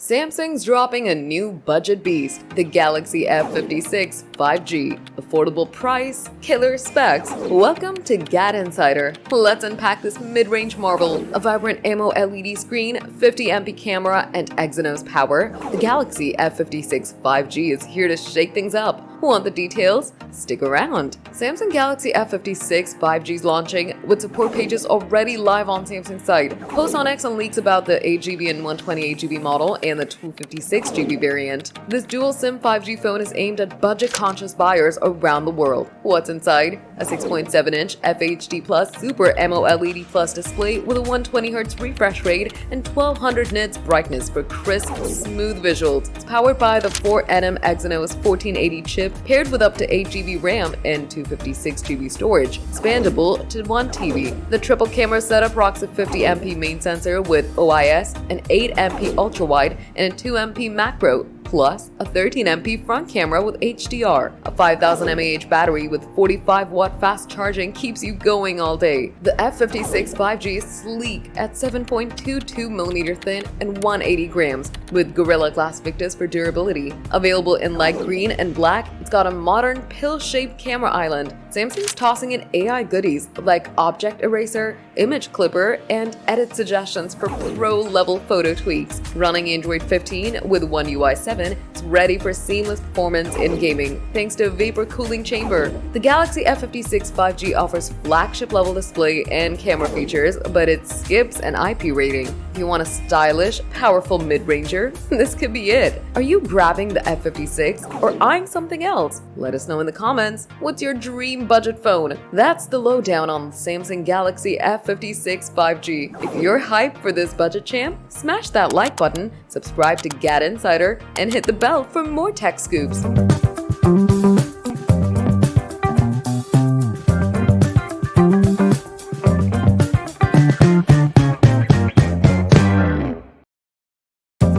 Samsung's dropping a new budget beast, the Galaxy F56 5G. Affordable price, killer specs. Welcome to GadInsider. Let's unpack this mid-range marvel. A vibrant AMO LED screen, 50MP camera, and Exynos power. The Galaxy F56 5G is here to shake things up. Want the details? Stick around. Samsung Galaxy F56 5G is launching, with support pages already live on Samsung's site. Posts on X and leaks about the 8GB and 128GB model and the 256GB variant. This dual SIM 5G phone is aimed at budget-conscious buyers around the world. What's inside? A 6.7-inch FHD Plus Super AMOLED Plus display with a 120Hz refresh rate and 1200 nits brightness for crisp, smooth visuals. It's powered by the 4nm Exynos 1480 chip, paired with up to 8GB RAM and 256GB storage, expandable to 1TB. The triple camera setup rocks a 50MP main sensor with OIS, an 8MP ultra-wide, and a 2MP macro, plus a 13MP front camera with HDR. A 5000 mAh battery with 45-watt fast charging keeps you going all day. The F56 5G is sleek at 7.22mm thin and 180 grams, with Gorilla Glass Victus for durability. Available in light green and black, it's got a modern pill-shaped camera island. Samsung's tossing in AI goodies like object eraser, image clipper, and edit suggestions for pro-level photo tweaks. Running Android 15 with One UI 7, it's ready for seamless performance in gaming thanks to a vapor cooling chamber. The Galaxy F56 5G offers flagship-level display and camera features, but it skips an IP rating. If you want a stylish, powerful mid-ranger, this could be it. Are you grabbing the F56 or eyeing something else? Let us know in the comments. What's your dream budget phone? That's the lowdown on the Samsung Galaxy F56 5G. If you're hyped for this budget champ, smash that like button, subscribe to GadInsider, and hit the bell for more tech scoops.